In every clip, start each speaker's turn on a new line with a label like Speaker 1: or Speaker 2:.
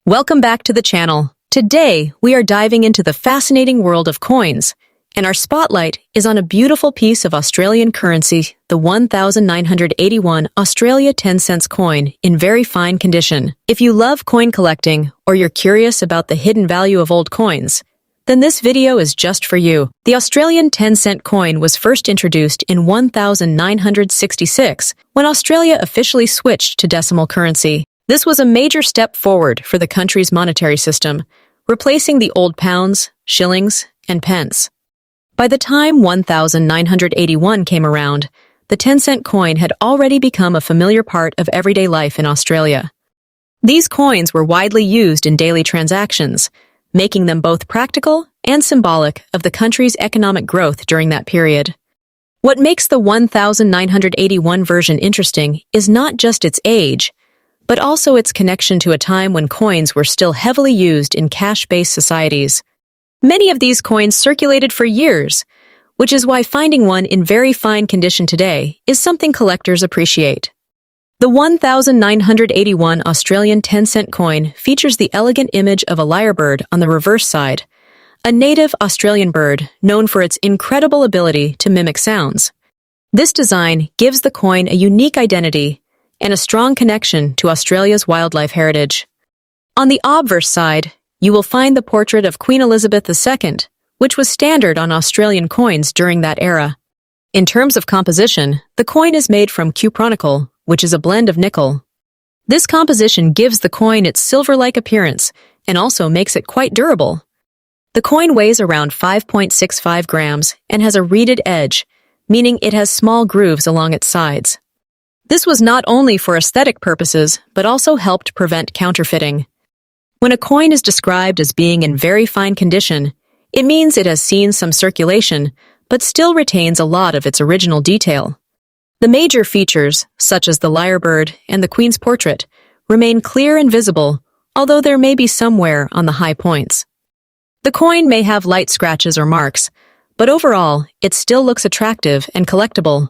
Speaker 1: Welcome back to the channel. Today, we are diving into the fascinating world of coins, and our spotlight is on a beautiful piece of Australian currency, the 1981 Australia 10 cents coin in very fine condition. If you love coin collecting or you're curious about the hidden value of old coins, then this video is just for you. The Australian 10-cent coin was first introduced in 1966 when Australia officially switched to decimal currency. This was a major step forward for the country's monetary system, replacing the old pounds, shillings, and pence. By the time 1981 came around, the 10-cent coin had already become a familiar part of everyday life in Australia. These coins were widely used in daily transactions, making them both practical and symbolic of the country's economic growth during that period. What makes the 1981 version interesting is not just its age, but also its connection to a time when coins were still heavily used in cash-based societies. Many of these coins circulated for years, which is why finding one in very fine condition today is something collectors appreciate. The 1981 Australian 10-cent coin features the elegant image of a lyrebird on the reverse side, a native Australian bird known for its incredible ability to mimic sounds. This design gives the coin a unique identity and a strong connection to Australia's wildlife heritage. On the obverse side, you will find the portrait of Queen Elizabeth II, which was standard on Australian coins during that era. In terms of composition, the coin is made from cupronickel, which is a blend of nickel. This composition gives the coin its silver-like appearance and also makes it quite durable. The coin weighs around 5.65 grams and has a reeded edge, meaning it has small grooves along its sides. This was not only for aesthetic purposes, but also helped prevent counterfeiting. When a coin is described as being in very fine condition, it means it has seen some circulation, but still retains a lot of its original detail. The major features, such as the lyrebird and the Queen's portrait, remain clear and visible, although there may be some wear on the high points. The coin may have light scratches or marks, but overall, it still looks attractive and collectible.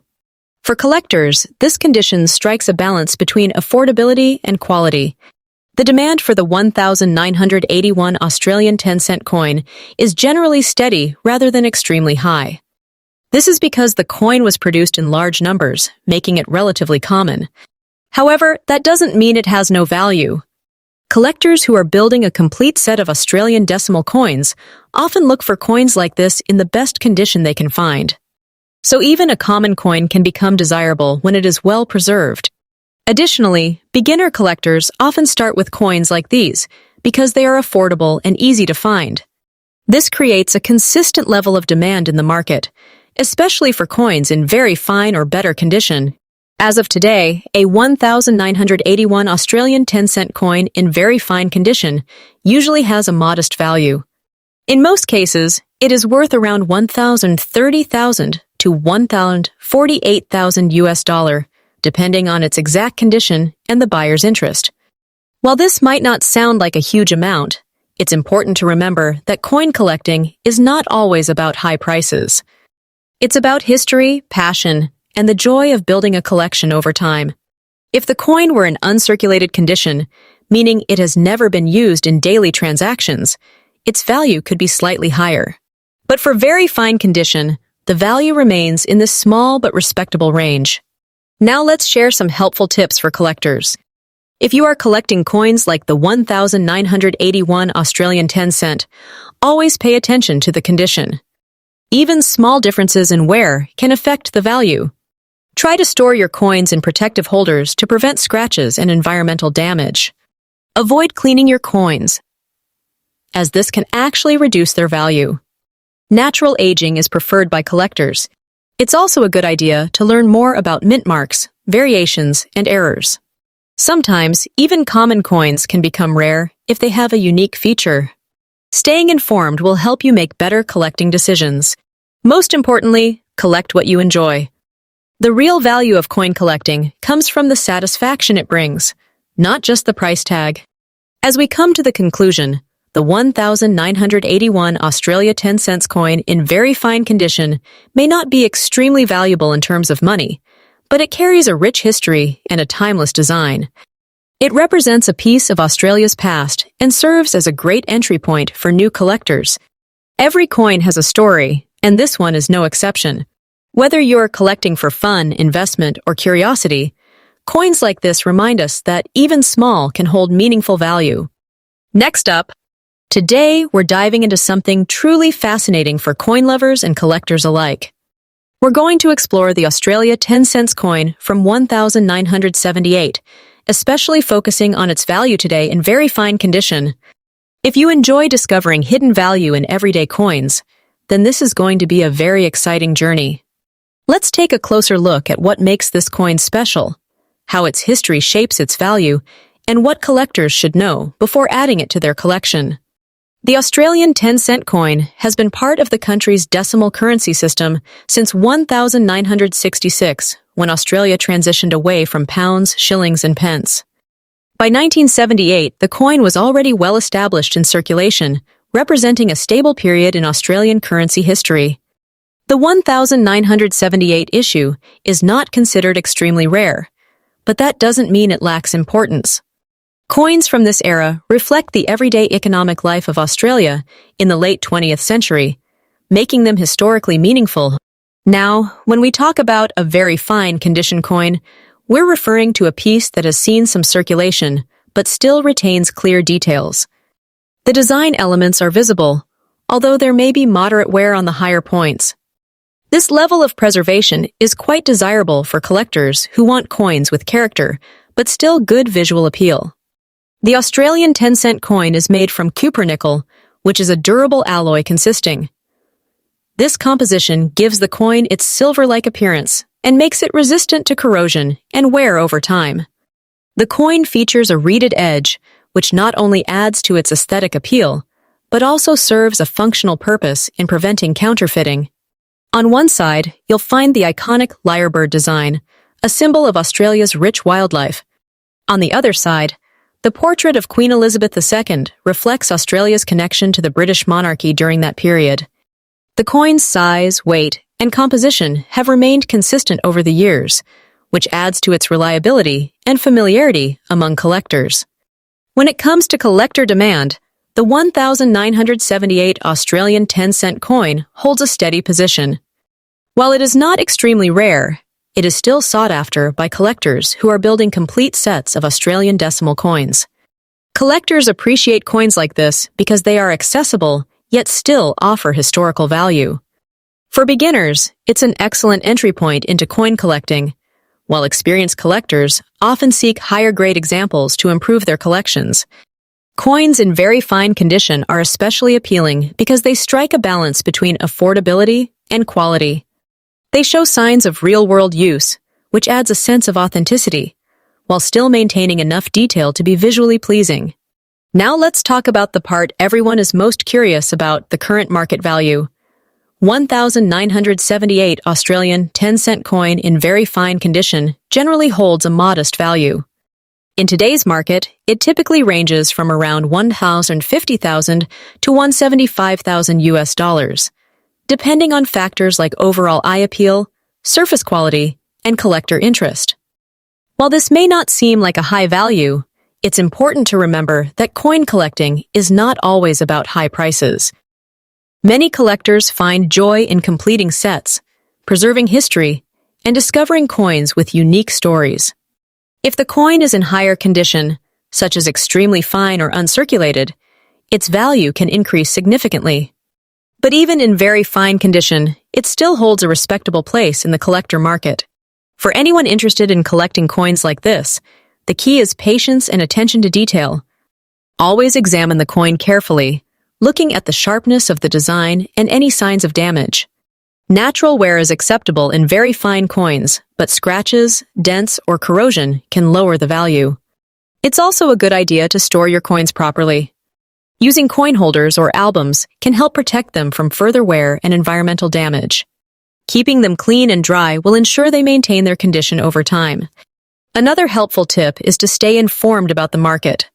Speaker 1: For collectors, this condition strikes a balance between affordability and quality. The demand for the 1981 Australian 10-cent coin is generally steady rather than extremely high. This is because the coin was produced in large numbers, making it relatively common. However, that doesn't mean it has no value. Collectors who are building a complete set of Australian decimal coins often look for coins like this in the best condition they can find. So even a common coin can become desirable when it is well preserved. Additionally, beginner collectors often start with coins like these because they are affordable and easy to find. This creates a consistent level of demand in the market, especially for coins in very fine or better condition. As of today, a 1981 Australian 10-cent coin in very fine condition usually has a modest value. In most cases, it is worth around $1,030,000 to $1,048,000 US, depending on its exact condition and the buyer's interest. While this might not sound like a huge amount, it's important to remember that coin collecting is not always about high prices. It's about history, passion, and the joy of building a collection over time. If the coin were in uncirculated condition, meaning it has never been used in daily transactions, its value could be slightly higher. But for very fine condition, the value remains in this small but respectable range. Now let's share some helpful tips for collectors. If you are collecting coins like the 1981 Australian 10 cent, always pay attention to the condition. Even small differences in wear can affect the value. Try to store your coins in protective holders to prevent scratches and environmental damage. Avoid cleaning your coins, as this can actually reduce their value. Natural aging is preferred by collectors. It's also a good idea to learn more about mint marks, variations, and errors. Sometimes, even common coins can become rare if they have a unique feature. Staying informed will help you make better collecting decisions. Most importantly, collect what you enjoy. The real value of coin collecting comes from the satisfaction it brings, not just the price tag. As we come to the conclusion, the 1981 Australia 10 cents coin in very fine condition may not be extremely valuable in terms of money, but it carries a rich history and a timeless design. It represents a piece of Australia's past and serves as a great entry point for new collectors. Every coin has a story, and this one is no exception. Whether you're collecting for fun, investment, or curiosity, coins like this remind us that even small can hold meaningful value. Next up, today we're diving into something truly fascinating for coin lovers and collectors alike. We're going to explore the Australia 10 cents coin from 1978, especially focusing on its value today in very fine condition. If you enjoy discovering hidden value in everyday coins, then this is going to be a very exciting journey. Let's take a closer look at what makes this coin special, how its history shapes its value, and what collectors should know before adding it to their collection. The Australian 10-cent coin has been part of the country's decimal currency system since 1966, when Australia transitioned away from pounds, shillings, and pence. By 1978, the coin was already well established in circulation, representing a stable period in Australian currency history. The 1978 issue is not considered extremely rare, but that doesn't mean it lacks importance. Coins from this era reflect the everyday economic life of Australia in the late 20th century, making them historically meaningful. Now, when we talk about a very fine condition coin, we're referring to a piece that has seen some circulation, but still retains clear details. The design elements are visible, although there may be moderate wear on the higher points. This level of preservation is quite desirable for collectors who want coins with character, but still good visual appeal. The Australian 10-cent coin is made from cupronickel, which is a durable alloy consisting. This composition gives the coin its silver-like appearance and makes it resistant to corrosion and wear over time. The coin features a reeded edge, which not only adds to its aesthetic appeal, but also serves a functional purpose in preventing counterfeiting. On one side, you'll find the iconic lyrebird design, a symbol of Australia's rich wildlife. On the other side, the portrait of Queen Elizabeth II reflects Australia's connection to the British monarchy during that period. The coin's size, weight, and composition have remained consistent over the years, which adds to its reliability and familiarity among collectors. When it comes to collector demand, the 1978 Australian 10-cent coin holds a steady position. While it is not extremely rare, it is still sought after by collectors who are building complete sets of Australian decimal coins. Collectors appreciate coins like this because they are accessible, yet still offer historical value. For beginners, it's an excellent entry point into coin collecting, while experienced collectors often seek higher-grade examples to improve their collections. Coins in very fine condition are especially appealing because they strike a balance between affordability and quality. They show signs of real-world use, which adds a sense of authenticity, while still maintaining enough detail to be visually pleasing. Now let's talk about the part everyone is most curious about: the current market value. 1978 Australian 10-cent coin in very fine condition generally holds a modest value. In today's market, it typically ranges from around $150,000 to $175,000, depending on factors like overall eye appeal, surface quality, and collector interest. While this may not seem like a high value, it's important to remember that coin collecting is not always about high prices. Many collectors find joy in completing sets, preserving history, and discovering coins with unique stories. If the coin is in higher condition, such as extremely fine or uncirculated, its value can increase significantly. But even in very fine condition, it still holds a respectable place in the collector market. For anyone interested in collecting coins like this, the key is patience and attention to detail. Always examine the coin carefully, looking at the sharpness of the design and any signs of damage. Natural wear is acceptable in very fine coins, but scratches, dents, or corrosion can lower the value. It's also a good idea to store your coins properly. Using coin holders or albums can help protect them from further wear and environmental damage. Keeping them clean and dry will ensure they maintain their condition over time. Another helpful tip is to stay informed about the market.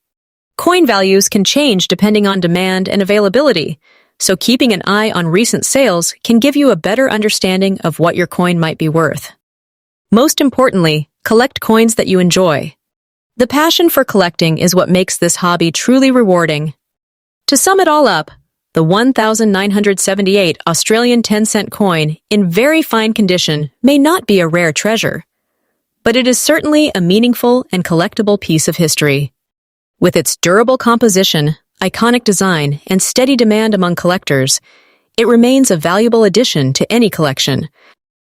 Speaker 1: Coin values can change depending on demand and availability, so keeping an eye on recent sales can give you a better understanding of what your coin might be worth. Most importantly, collect coins that you enjoy. The passion for collecting is what makes this hobby truly rewarding. To sum it all up, the 1978 Australian 10-cent coin in very fine condition may not be a rare treasure, but it is certainly a meaningful and collectible piece of history. With its durable composition, iconic design, and steady demand among collectors, it remains a valuable addition to any collection.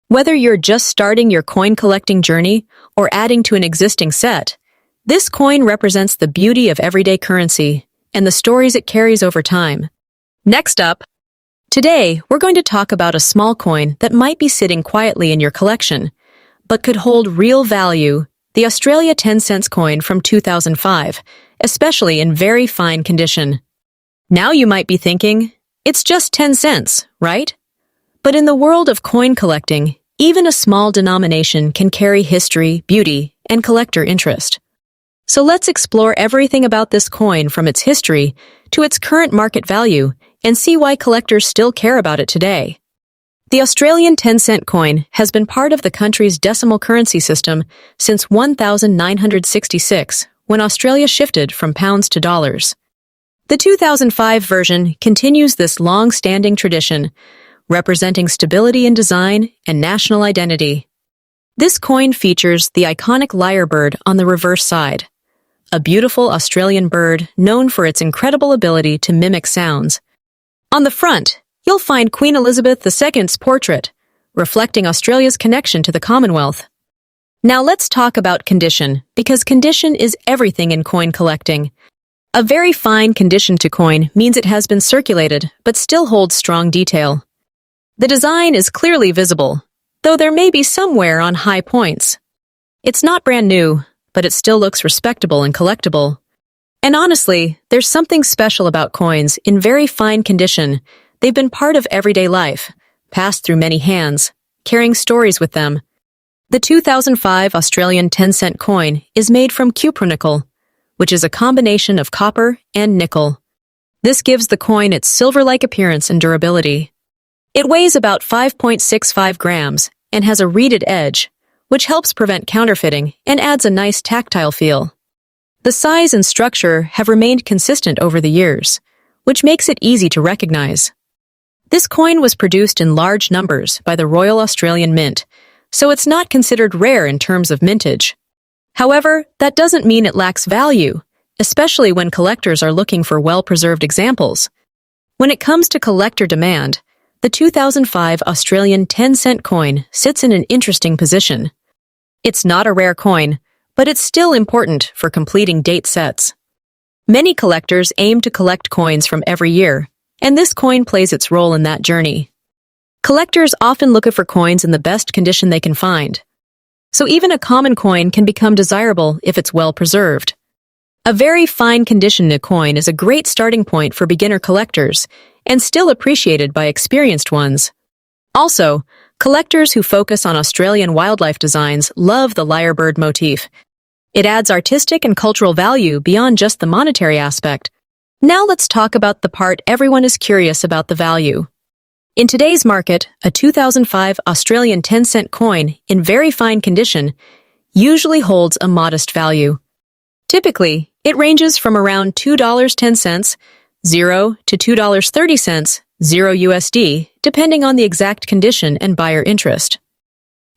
Speaker 1: Whether you're just starting your coin collecting journey or adding to an existing set, this coin represents the beauty of everyday currency and the stories it carries over time. Next up, today we're going to talk about a small coin that might be sitting quietly in your collection, but could hold real value, the Australia 10 cents coin from 2005, especially in very fine condition. Now you might be thinking, it's just 10 cents, right? But in the world of coin collecting, even a small denomination can carry history, beauty, and collector interest. So let's explore everything about this coin from its history to its current market value and see why collectors still care about it today. The Australian 10-cent coin has been part of the country's decimal currency system since 1966, when Australia shifted from pounds to dollars. The 2005 version continues this long-standing tradition, representing stability in design and national identity. This coin features the iconic lyrebird on the reverse side, a beautiful Australian bird known for its incredible ability to mimic sounds. On the front, you'll find Queen Elizabeth II's portrait, reflecting Australia's connection to the Commonwealth. Now let's talk about condition, because condition is everything in coin collecting. A very fine condition to coin means it has been circulated, but still holds strong detail. The design is clearly visible, though there may be some wear on high points. It's not brand new, but it still looks respectable and collectible. And honestly, there's something special about coins in very fine condition. They've been part of everyday life, passed through many hands, carrying stories with them. The 2005 Australian 10-cent coin is made from cupronickel, which is a combination of copper and nickel. This gives the coin its silver-like appearance and durability. It weighs about 5.65 grams and has a reeded edge, which helps prevent counterfeiting and adds a nice tactile feel. The size and structure have remained consistent over the years, which makes it easy to recognize. This coin was produced in large numbers by the Royal Australian Mint, so it's not considered rare in terms of mintage. However, that doesn't mean it lacks value, especially when collectors are looking for well-preserved examples. When it comes to collector demand, the 2005 Australian 10-cent coin sits in an interesting position. It's not a rare coin, but it's still important for completing date sets. Many collectors aim to collect coins from every year, and this coin plays its role in that journey. Collectors often look for coins in the best condition they can find. So even a common coin can become desirable if it's well preserved. A very fine condition coin is a great starting point for beginner collectors and still appreciated by experienced ones. Also, collectors who focus on Australian wildlife designs love the lyrebird motif. It adds artistic and cultural value beyond just the monetary aspect. Now let's talk about the part everyone is curious about: the value. In today's market, a 2005 Australian 10-cent coin in very fine condition usually holds a modest value. Typically, it ranges from around $2.10, $0 to $2.30, $0 depending on the exact condition and buyer interest.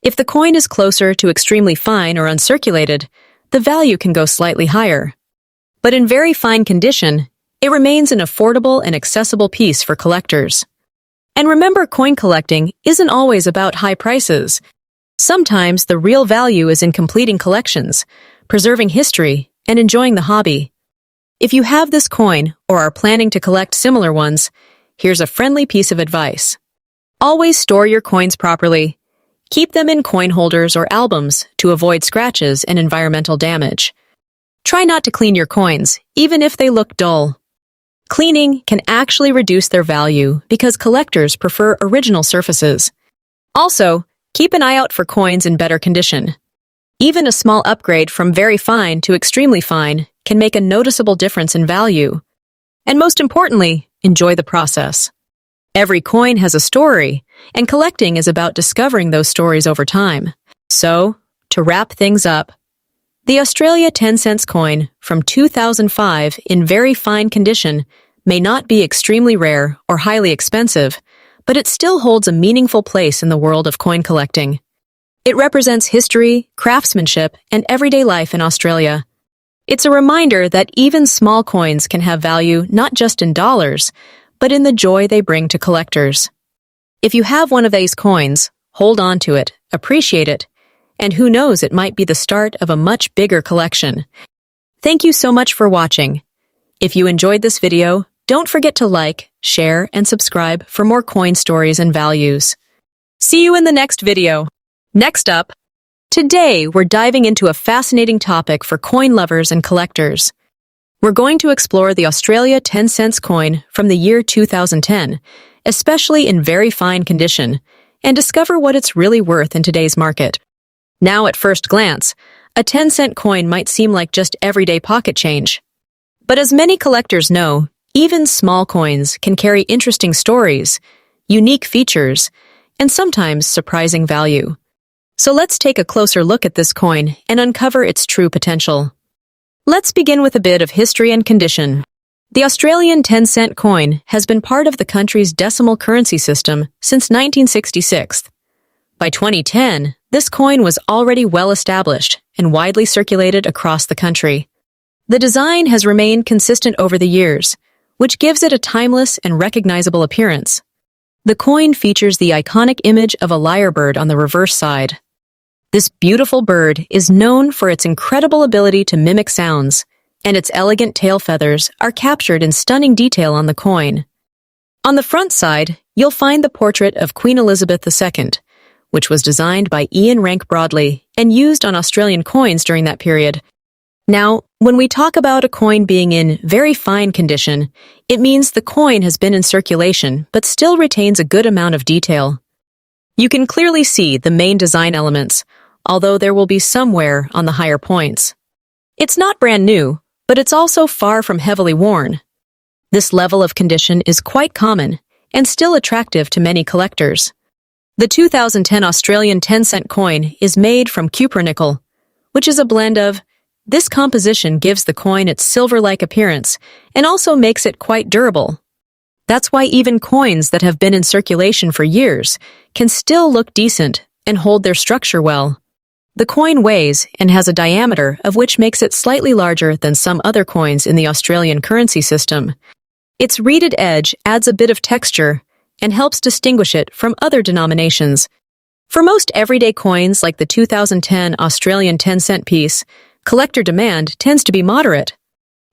Speaker 1: If the coin is closer to extremely fine or uncirculated, the value can go slightly higher. But in very fine condition, it remains an affordable and accessible piece for collectors. And remember, coin collecting isn't always about high prices. Sometimes the real value is in completing collections, preserving history, and enjoying the hobby. If you have this coin or are planning to collect similar ones, here's a friendly piece of advice. Always store your coins properly. Keep them in coin holders or albums to avoid scratches and environmental damage. Try not to clean your coins, even if they look dull. Cleaning can actually reduce their value because collectors prefer original surfaces. Also, keep an eye out for coins in better condition. Even a small upgrade from very fine to extremely fine can make a noticeable difference in value. And most importantly, enjoy the process. Every coin has a story, and collecting is about discovering those stories over time. So, to wrap things up, The Australia 10 cents coin from 2005 in very fine condition may not be extremely rare or highly expensive, but it still holds a meaningful place in the world of coin collecting. It represents history, craftsmanship, and everyday life in Australia. It's a reminder that even small coins can have value not just in dollars, but in the joy they bring to collectors. If you have one of these coins, hold on to it, appreciate it, and who knows, it might be the start of a much bigger collection. Thank you so much for watching. If you enjoyed this video, don't forget to like, share, and subscribe for more coin stories and values. See you in the next video. Next up, today we're diving into a fascinating topic for coin lovers and collectors. We're going to explore the Australia 10 cents coin from the year 2010, especially in very fine condition, and discover what it's really worth in today's market. Now, at first glance, a 10-cent coin might seem like just everyday pocket change. But as many collectors know, even small coins can carry interesting stories, unique features, and sometimes surprising value. So let's take a closer look at this coin and uncover its true potential. Let's begin with a bit of history and condition. The Australian 10-cent coin has been part of the country's decimal currency system since 1966. By 2010, this coin was already well established and widely circulated across the country. The design has remained consistent over the years, which gives it a timeless and recognizable appearance. The coin features the iconic image of a lyrebird on the reverse side. This beautiful bird is known for its incredible ability to mimic sounds, and its elegant tail feathers are captured in stunning detail on the coin. On the front side, you'll find the portrait of Queen Elizabeth II, which was designed by Ian Rank Broadley and used on Australian coins during that period. Now, when we talk about a coin being in very fine condition, it means the coin has been in circulation but still retains a good amount of detail. You can clearly see the main design elements, although there will be some wear on the higher points. It's not brand new, but it's also far from heavily worn. This level of condition is quite common and still attractive to many collectors. The 2010 Australian 10-cent coin is made from cupronickel, which is a blend of. This composition gives the coin its silver-like appearance and also makes it quite durable. That's why even coins that have been in circulation for years can still look decent and hold their structure well. The coin weighs and has a diameter of which makes it slightly larger than some other coins in the Australian currency system. Its reeded edge adds a bit of texture and helps distinguish it from other denominations. For most everyday coins like the 2010 Australian 10-cent piece, collector demand tends to be moderate.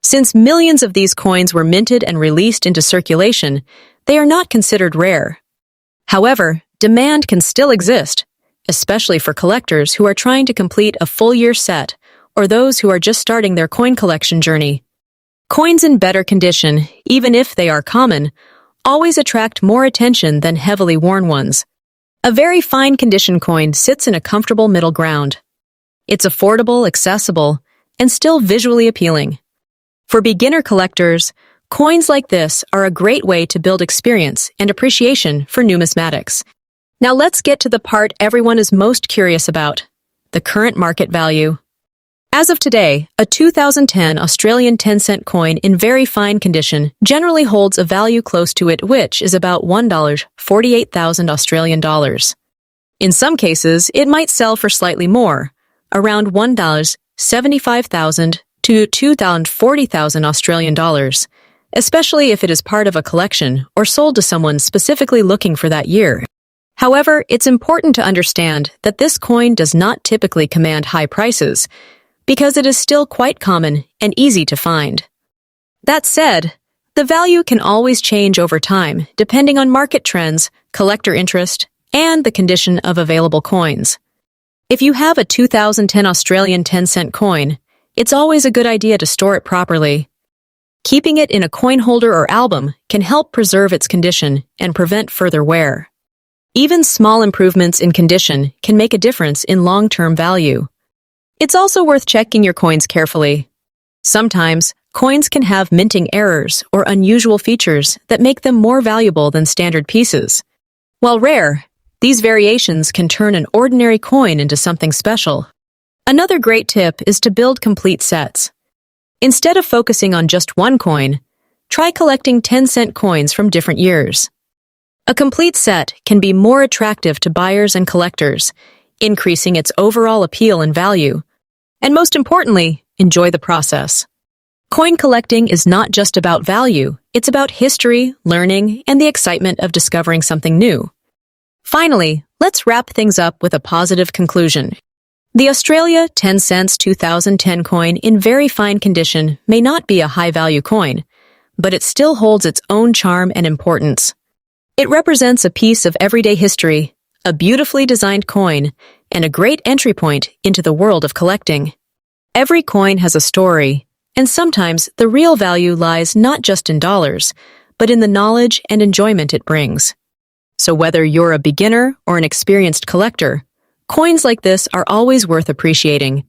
Speaker 1: Since millions of these coins were minted and released into circulation, they are not considered rare. However, demand can still exist, especially for collectors who are trying to complete a full-year set or those who are just starting their coin collection journey. Coins in better condition, even if they are common, always attract more attention than heavily worn ones. A very fine condition coin sits in a comfortable middle ground. It's affordable, accessible, and still visually appealing. For beginner collectors, coins like this are a great way to build experience and appreciation for numismatics. Now let's get to the part everyone is most curious about, the current market value. As of today, a 2010 Australian 10-cent coin in very fine condition generally holds a value close to it, which is about $1,48,000 Australian dollars. In some cases, it might sell for slightly more, around $1,75,000 to $2,040,000 Australian dollars, especially if it is part of a collection or sold to someone specifically looking for that year. However, it's important to understand that this coin does not typically command high prices, because it is still quite common and easy to find. That said, the value can always change over time depending on market trends, collector interest, and the condition of available coins. If you have a 2010 Australian 10-cent coin, it's always a good idea to store it properly. Keeping it in a coin holder or album can help preserve its condition and prevent further wear. Even small improvements in condition can make a difference in long-term value. It's also worth checking your coins carefully. Sometimes, coins can have minting errors or unusual features that make them more valuable than standard pieces. While rare, these variations can turn an ordinary coin into something special. Another great tip is to build complete sets. Instead of focusing on just one coin, try collecting 10-cent coins from different years. A complete set can be more attractive to buyers and collectors, increasing its overall appeal and value. And most importantly, enjoy the process. Coin collecting is not just about value, it's about history, learning, and the excitement of discovering something new. Finally, let's wrap things up with a positive conclusion. The Australia 10 cents 2010 coin in very fine condition may not be a high-value coin, but it still holds its own charm and importance. It represents a piece of everyday history, a beautifully designed coin, and a great entry point into the world of collecting. Every coin has a story, and sometimes the real value lies not just in dollars, but in the knowledge and enjoyment it brings. So whether you're a beginner or an experienced collector, coins like this are always worth appreciating.